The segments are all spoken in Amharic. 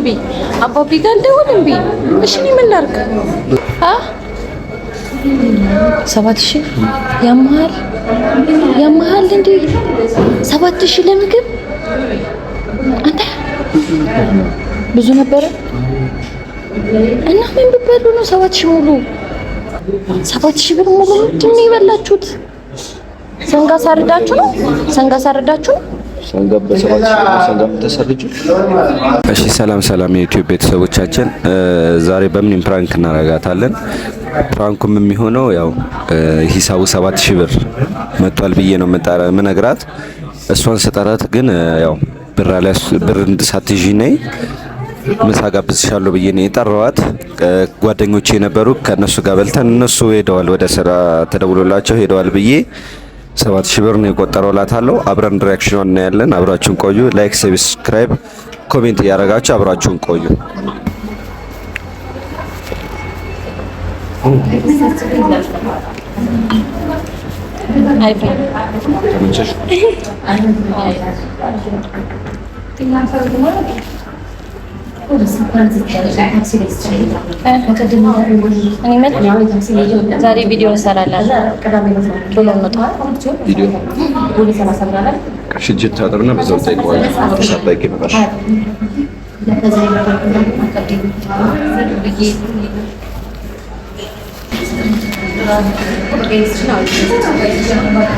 እምቢ አባቢ ጋር እንደውል እምቢ። እሺ እኔ ምን ላድርግ? 7000 ያመሃል እንዴ? 7000 ለምግብ አንተ ብዙ ነበር እና ምን ብበሉ ነው 7000 ሙሉ 7000 ብር ሙሉ ምንድን ነው የበላችሁት? ሰንጋ ሳርዳችሁ ነው? ሰንጋ ተሰርጁ። እሺ ሰላም የዩቲዩብ ቤተሰቦቻችን፣ ዛሬ በምን ፕራንክ እናረጋታለን። ፕራንኩም የሚሆነው ያው ሂሳቡ 7000 ብር መጥቷል ብዬ ነው የምነግራት። እሷን ስጠራት ግን ያው ብር እንድሳትጂ ነይ ምሳ ጋብዝሻለሁ ብዬ ነው የጠራዋት። ጓደኞቼ የነበሩ ከነሱ ጋር በልተን እነሱ ሄደዋል፣ ወደ ስራ ተደውሎላቸው ሄደዋል ብዬ 7000 ብር ነው የቆጠረውላታለሁ። አብረን ሪአክሽኗን እናያለን። አብራችሁን ቆዩ። ላይክ፣ ሰብስክራይብ፣ ኮሜንት እያደረጋችሁ አብራችሁን ቆዩ። ዛሬ ቪዲዮ እንሰራለን። ቶሎ እንውጣ። ቪዲዮ ሽጅት ታጥርና በዛው ጠይቀዋለሁ። ተሳባይክ ይመጣል።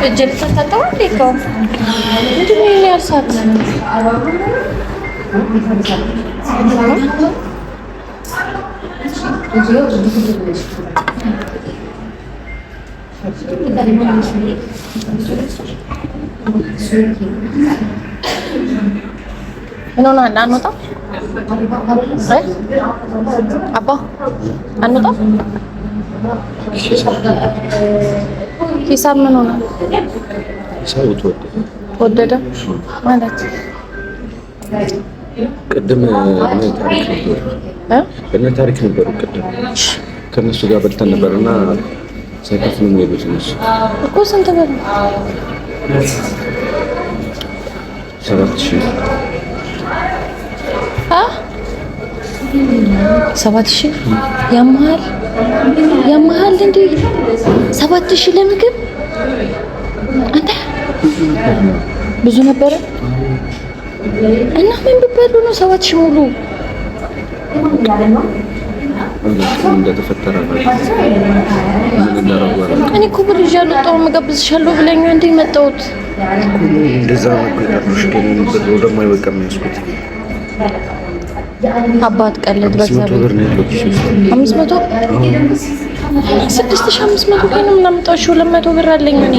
እጅ ተታጠባ ዴኮ ምንድን ነው ያልሳት? ምን ሆነሃል? አንወጣም አባ አንወጣም። ሂሳብ ምን ሆነ? ወደደ ማለት ቅድም ታሪክ ነበሩ። ቅድም ከነሱ ጋር በልተን ነበርና ሳይከፍሉ ነው የሄዱት እነሱ እኮ። ስንት ብር? 7000 7000 ያመሃል እንዴ? 7000 ለምግብ አንተ ብዙ ነበር እና ምን ብበሉ ነው 7000 ሙሉ? እንደተፈጠረ ነው። እኔ እኮ ብር ይዣለሁ ጣው መጋብዝሻለሁ ብለኛ እንዴ መጣሁት። እንደዛ ነው ግን ብር ደግሞ አይበቃም ያስኩት። አባት ቀለድ በእግዚአብሔር 500 6500 ግን ምን አምጣው? 200 ብር አለኝ እኔ።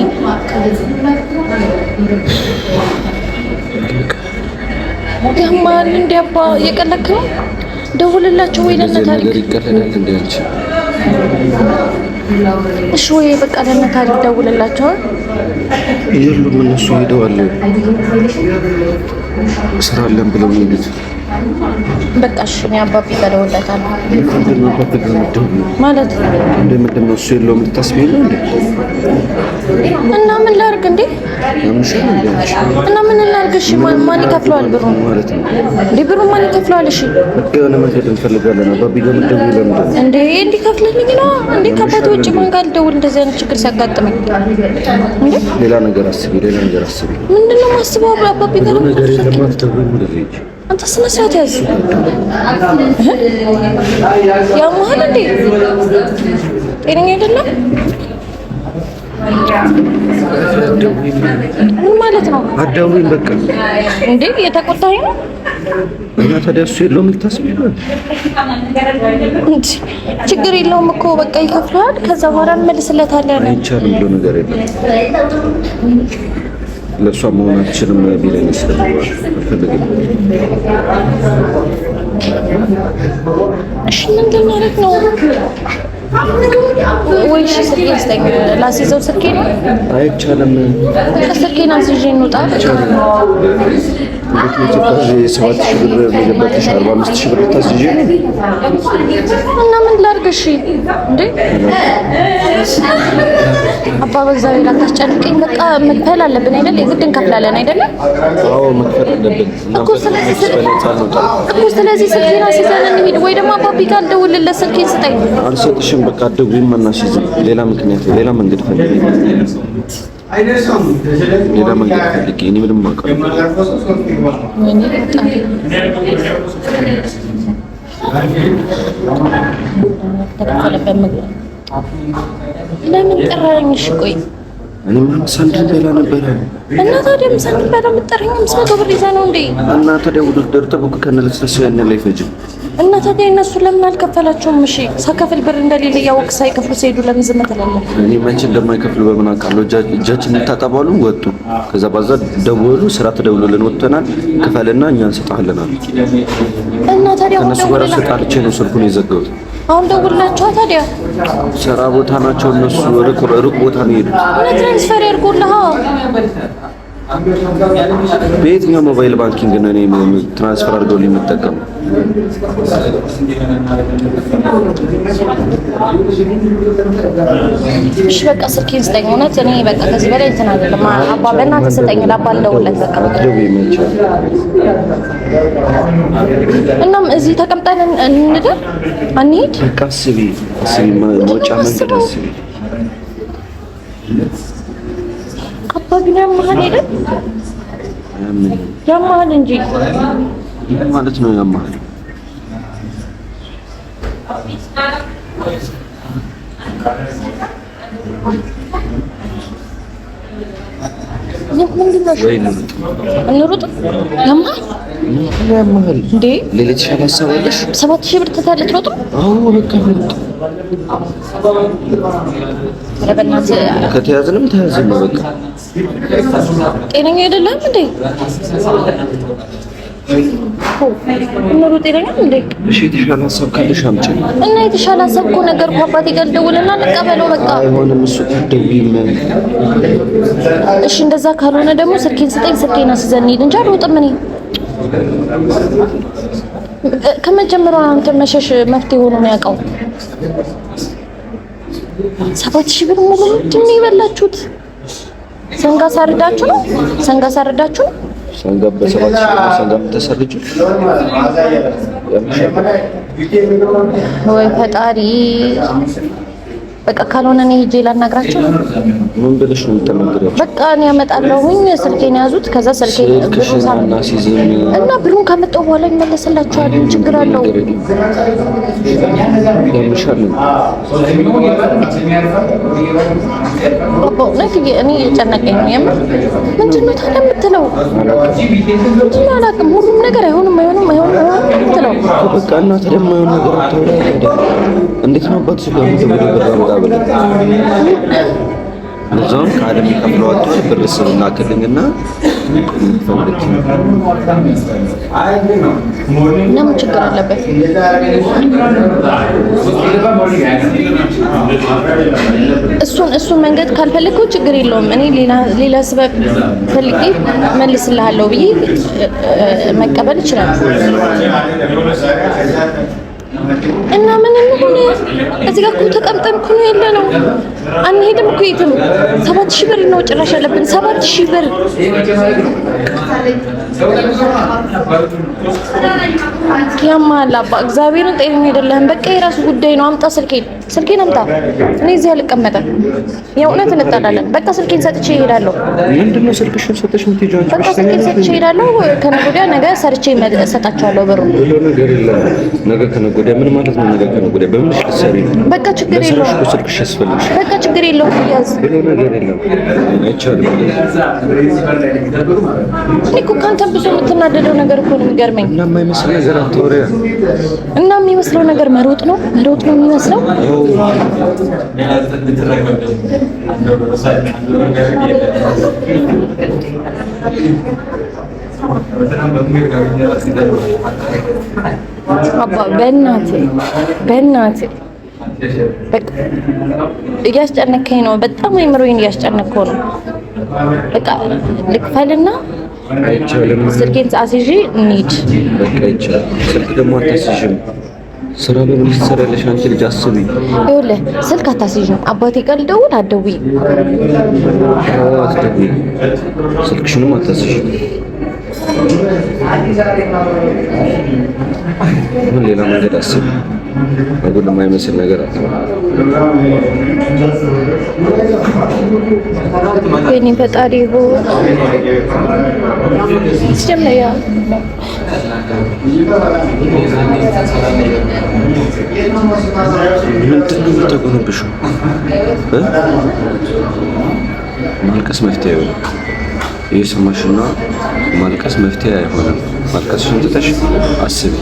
ያማል እንዴ አባ እየቀለድክ ነው? ደውልላቸው ወይ ለእነ ታሪክ ይቀለዳል እንዴ አንቺ? እሺ ወይ በቃ ለእነ ታሪክ ደውልላቸው። የሉም እነሱ ሄደዋል። ስራ አለን ብለው ነው የሄዱት። በቃ እሺ እኔ አባቢ ጋር ደውልላታለሁ ማለት ምንድን ነው እሱ የለውም ልታስቢኝ ነው እንዴ? እና ምን ላድርግ እንዴ? እና ምን ላድርግ? እሺ ማን ይከፍለዋል ብሩን ማለት ነው እንዴ? ብሩን ማን ይከፍለዋል? እሺ በቃ የሆነ መንገድ እንፈልጋለን። አባቢ ጋር ምንድነው ለምን እንዴ እንዲከፍልልኝ ነው እንዴ? ከአባቴ ውጭ ማን ጋር ልደውል እንደዚህ አይነት ችግር ሲያጋጥመኝ እንዴ? ሌላ ነገር አስቢ። ምንድነው ማስበው? አባቢ ጋር ነገር የለም። አንተ ስነ ስርዓት ያዝ። ያማል እንዴ? ጤነኛ አይደለም። ምን ማለት ነው? አዳውኝ በቃ እንዴ የተቆጣኝ ነው እና ታዲያ እሱ የለውም ልታስቢኝ ነው? ችግር የለውም እኮ በቃ ይከፍለዋል። ከዛ በኋላ እንመልስለታለን። አይቻልም ብሎ ነገር የለም። ለሷ መሆን አትችልም ቢለኝ ስለማለት አልፈልግም። እሺ ምንድን ማለት ነው? ወይ እሺ ስልኬን ስጠኝ ላስይዘው። ስልኬን አይቻልም። ስልኬን አስይዤ እንውጣ። ሰባት ሺህ ብር መጀመርሽ 45 ሺህ ብር ታስይዤ እና ምን ላድርግ? እሺ እንዴ አባ በዛ ላይ ላታስጨንቀኝ። በቃ መክፈል አለብን አይደል? የግድ እንከፍላለን አይደል? አዎ መክፈል አለብን እኮ። ስለዚህ ስልኬን አስይዘን እንሂድ፣ ወይ ደግሞ አባቢ ጋር ልደውልለት። ስልኬን ስጠኝ። አልሰጥሽም። በቃ አትደውይም። እናስይዝ። ሌላ ምክንያት፣ ሌላ መንገድ ፈልጊ። ሌላ መንገድ ፈልጊ። እኔ ምንም አውቃለሁ። ለምን ጠራኸኝ? እሺ ቆይ እኔ ሳንድ በላ ነበረ እና ታዲያ ሳንድ በላ የምጠራኝ 500 ብር ይዘህ ነው እንዴ? እና ታዲያ ውድድር ጠብቅ ከነለስለስ ያን ላይ ፈጅ እና ታዲያ እነሱ ለምን አልከፈላቸውም? እሺ ሳከፍል ብር እንደሌለ ያወቅ ሳይከፍሉ ሲሄዱ ለምን ዝም ትላለህ? እኔ መቼ እንደማይከፍሉ በምን አውቃለሁ? እጃችን ታጠባሉ ወጡ። ከዛ ባዛ ደወሉ፣ ስራ ተደውሎልን ወጥተናል፣ ክፈልና እኛ እንሰጣለን አሉ። እና ታዲያ እነሱ ጋር ሰጣልቼ ነው ስልኩን የዘጋሁት። አሁን ደውልላቸው ታዲያ። ስራ ቦታ ናቸው እነሱ፣ ሩቅ ቦታ ነው የሄዱት። እና ትራንስፈር ያድርጉልህ። በየትኛው ሞባይል ባንኪንግ ነው እኔ ትራንስፈር አድርገው የምጠቀመው? እሺ በቃ ስልኬን ስጠኝ። እውነት እኔ በቃ ከዚህ በላይ እንትን አይደለም። አባ በእናትህ ስጠኝ። ለአባ ልደውልለት በቃ። እናም እዚህ ተቀምጠን እንደር አንሂድ። በቃ አስቢ መውጫ መንገድ አስቢ። አባቢ ነው ያመሃል አይደል? ያመሃል እንጂ ማለት ነው ያመሃል። ምንድን ነው? እንሩጥ። ያመሃል ያመሃል እንዴ? ሌላ የተሻለ ሀሳብ አለሽ? 7000 ብር ትታለች ሮጥ። አዎ በቃ ሮጥ። በእናትህ ከተያዝንም ተያዝን ነው በቃ። ጤነኛ አይደለም እንዴ? ኑሩ ጤነኛ እንዴ? እሺ የተሻለ ሀሳብ ካለሽ አምጪ። እና የተሻለ ሀሳብ እኮ ነገር እኮ አባቴ ጋር ደውልና ልቀበለው በቃ። አይሆንም እሱ ደውይም። እሺ እንደዛ ካልሆነ ደግሞ ስልኬን ስጠኝ። ስልኬን አስይዘን እንሂድ እንጂ አልወጥም እኔ። ከመጀመሪያው አንተ መሸሽ መፍትሄ ሆኖ ነው ያውቀው። 7000 ብር ሙሉ ምንድን ነው የበላችሁት? ሰንጋ ሳርዳችሁ ነው? ሰንጋ ሳርዳችሁ ነው? ሰንጋ በ7000 ብር ሰንጋ ተሰርጁ። ወይ ፈጣሪ። በቃ ካልሆነ እኔ ሄጄ ላናግራቸው። ምን ብለሽ ነው የምትናገሪው? በቃ እኔ አመጣለሁኝ። ስልኬን ያዙት። ከዛ ስልኬን እና ብሩን ካመጣሁ በኋላ ይመለስላችኋል። ችግር አለው? እኔ የጨነቀኝ ነው የምር። ምንድን ነው ታዲያ የምትለው? ምንድን ነው አላውቅም። ሁሉም ነገር አይሆንም የምትለው በቃ እና ታዲያ የማይሆን ነገር አታውራ። እንዴት ነው አባት ስለ እዛውን ከአለም ከፍለዋት ብር ስናክልኝና ምን ችግር አለበት? እሱን መንገድ ካልፈለግከው ችግር የለውም። እኔ ሌላ ስበብ ፈልጌ መልስልሃለሁ ብዬ መቀበል ይችላል። እና ምን እንሆን? እዚህ ጋር እኮ ተቀምጠን እኮ ነው ያለነው። አንሄድም እኮ የትም። 7000 ብር ነው ጭራሽ ያለብን። 7000 ብር ያማል። አባ እግዚአብሔርን ጤነኛ አይደለህም። በቃ የራሱ ጉዳይ ነው። አምጣ ስልኬን አምጣ። እኔ እዚህ አልቀመጥም። የእውነት እንጣላለን። በቃ ስልኬን ሰጥቼ እሄዳለሁ። ምንድነው ስልክሽን ሰጥተሽ የምትሄጂው? በቃ ስልኬን ሰጥቼ እሄዳለሁ። ከነገ ወዲያ ነገ ሰርቼ እሰጣቸዋለሁ ብሩን። ነገር የለም። ነገ ከነገ ወዲያ ምን ማለት ነው? ነገ ከነገ ወዲያ በምን ልትሰሪ ነው? በቃ ችግር የለውም። ስልክሽ ያስፈልግሽ። በቃ ችግር የለውም። ያዝ ብሎ ነገር የለም። አይቻልም። እኔ እኮ ከአንተ ብዙ የምትናደደው ነገር እኮ ነው የሚገርመኝ። እና የማይመስል ነገር አትወሪያ። እና የሚመስለው ነገር መሮጥ ነው የሚመስለው። አባ በእናትህ በቃ እያስጨነከኝ ነው። በጣም አይምሮዬን እያስጨነከው ነው። በቃ ልክፈልና አይቻልም። ስልኬን አስይዤ እንሂድ። በቃ አይቻልም። ስልክ ደግሞ አታስይዥም። ስራ ለምን ትሰሪያለሽ አንቺ ልጅ? አስቢ። ይኸውልህ ስልክ አታስይዥም። አባቴ ጋር ልደውል? አትደውይ። አትደውይ። ስልክሽንም አታስይዥም። ምን ሌላ መንገድ አስቢ። አጉል የማይመስል ነገር አለ። ወይኔ ፈጣሪ ሆይ ሲጀምር ምንድን ነው የምትጎነብሽው? ማልቀስ መፍትሄ አይሆንም። እየሰማሽና ማልቀስ መፍትሄ አይሆንም። ማልቀስሽን ትተሽ አስቢ።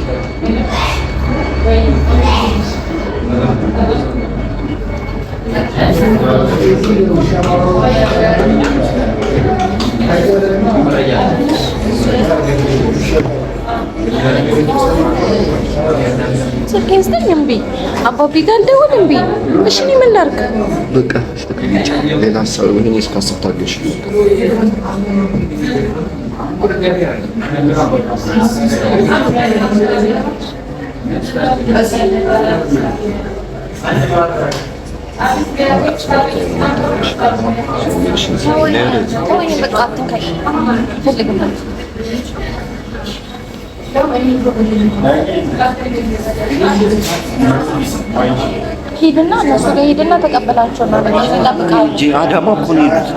ስልኬን ስጠኝ። እምቢ። አባቢ ጋር ልደውል? እምቢ። እሺ እኔ ምን ላድርግ? በቃ ተቀመጪ። ሌላ ሀሳብ ይሄን እስካስብ ታገሽ። ሂድና እነሱ ጋር ሂድና ተቀበላቸው ነው እንጂ አዳማ እኮ ነው የሄዱት።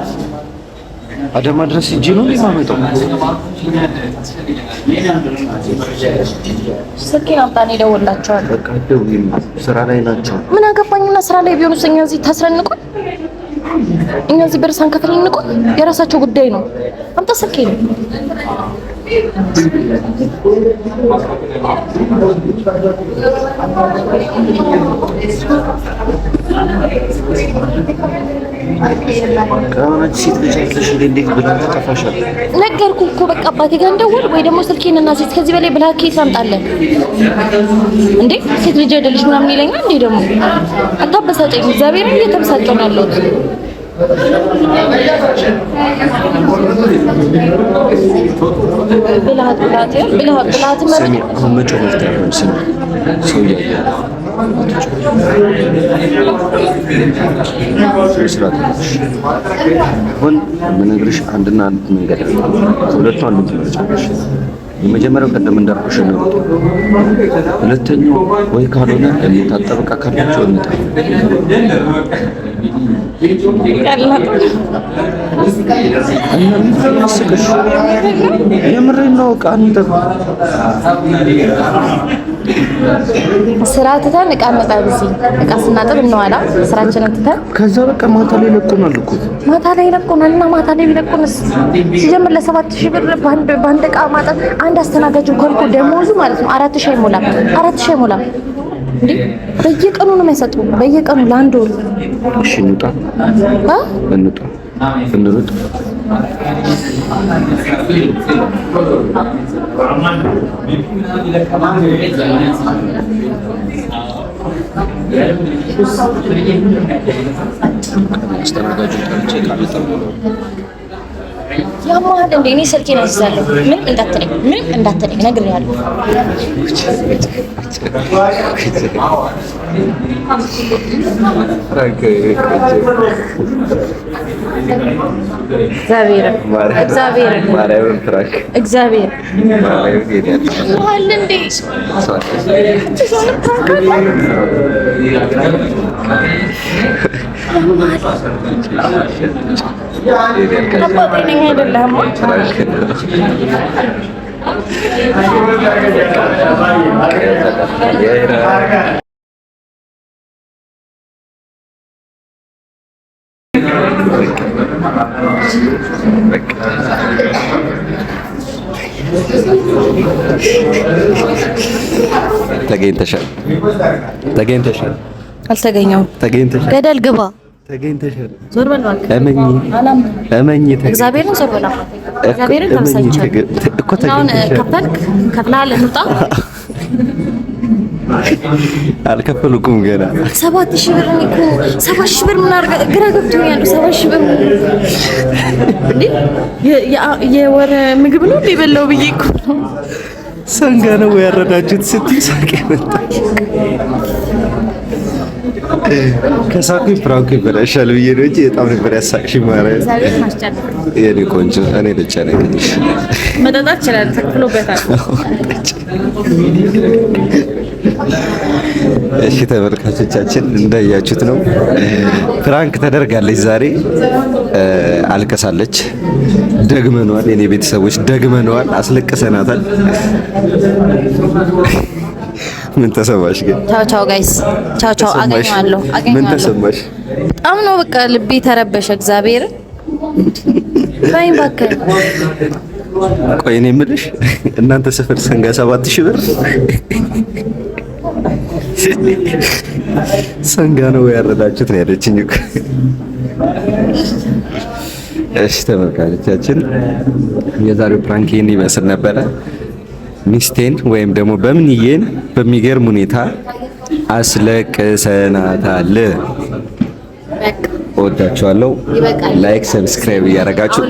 አዳማ ድረስ ሂጅ ነው የማመጣው። ስልኬን አምጣ፣ እኔ እደውልላቸዋለሁ። በቃ ደውይም፣ ስራ ላይ ናቸው። ምን አገባኝና ስራ ላይ ቢሆኑስ እኛ እዚህ ታስረን እንቆይ? እኛ እዚህ ብር ሳንከፍል እንቆይ? የራሳቸው ጉዳይ ነው። አምጣ ስልኬን። ከሆነች ሴት ልጅ አይተሽ እንዴት ብለህ ተጠፋሻል? ነገርኩህ እኮ በቃ አባቴ ጋር እንደውል ወይ ደግሞ ስልኬን እና ሴት ከዚህ በላይ ብለህ ኬት አምጣለን እንዴ? ሴት ልጅ አይደለሽ ምናምን ይለኛል እንዴ? ደግሞ አታበሳጨኝ። እግዚአብሔርን እየተበሳጨሁ ነው ያለሁት። ብልሃት ስሚ፣ አሁን መጮህ መፍትሄ ነው። ስሚ፣ ሰው እያየ አሁን የምነግርሽ አንድና አንድ መንገድ አለ። ከሁለቱ አንዱ ትመርጫለሽ። የመጀመሪያው ቀደም እንዳልኩሽ ነው። ሁለተኛው ወይ ካልሆነ የሚታጠብ ዕቃ ካላቸው እንጣ የምሬን ነው። ዕቃ እንጠብ፣ ስራ ትተን ዕቃ እንጠብ። እዚህ ዕቃ ስናጥብ እንዋላ ስራችንን ትተን ከዛ በቃ ማታ ላይ ለቁናል እኮ ማታ ላይ ለቁናል። እና ማታ ላይ ቢለቁንስ ሲጀምር ለ7,000 ብር በአንድ ዕቃ ማጠብ። አንድ አስተናጋጅ እንኳን እኮ ደሞዙ ማለት ነው 4,000 አይሞላም። 4,000 አይሞላም እንዴ! በየቀኑ ነው የሚያሰጡ፣ በየቀኑ ለአንድ ወር። እሺ እንውጣ፣ እንውጣ፣ እንሩጥ። አስተናጋጁ ታንቼ ካለጠው ያማል እንዴ? እኔ ስልኬን አስይዛለሁ። ምንም እንዳትለኝ፣ ምንም እንዳትለኝ ነግሬሃለሁ። እግዚአብሔር አባቴ ነኝ አይደለም? ተገኝተሻል፣ ተገኝተሻል። አልተገኘሁም። ተገኝተሻል። ገደል ግባ። ተገኝተሻል። ዞር በል እባክህ። እመኚ፣ እመኚ። እግዚአብሔርን ዞር በል። እግዚአብሔርን ተመሳይቻለሁ እኮ። አሁን ከፈልክ ከፍለሃል፣ እንውጣ። አልከፈልኩም ገና 7000 ብር እኮ 7000 ብር ምን አድርጋ ግራ ገብቶኛል። 7000 ብር እንዴ የወር ምግብ ነው የበላው ብዬ እኮ ነው። ሰንጋ ነው ያረዳችሁት ስትይ ሳቄ መጣ። ከሳቁኝ ፍራንኩ ይበላሻል ብዬ ነው እንጂ በጣም ነበር ያሳቅሽኝ። ማርያም የኔ ቆንጆ እኔ ብቻ ነኝ መጠጣት ይችላል ተክፍሎበታል። እሺ ተመልካቾቻችን እንዳያችሁት ነው ፍራንክ ተደርጋለች ዛሬ። አልቀሳለች። ደግመኗል፣ የኔ ቤተሰቦች ደግመኗል፣ አስለቅሰናታል። ምን ተሰማሽ ግን? ቻው ቻው ጋይስ፣ ቻው ቻው። አገኛለሁ። ምን ተሰማሽ? በጣም ነው በቃ ልቤ ተረበሸ። እግዚአብሔር ባይን ባከ። ቆይ እኔ የምልሽ እናንተ ሰፈር ሰንጋ 7000 ብር ሰንጋ ነው ያረዳችሁት ነው ያለችኝ እኮ። እሺ ተመልካቾቻችን የዛሬው ፕራንክ ይሄን ይመስል ነበረ። ሚስቴን ወይም ደግሞ በምንዬን በሚገርም ሁኔታ አስለቅሰናታል። እወዳችኋለሁ። ላይክ ሰብስክራይብ እያደረጋችሁ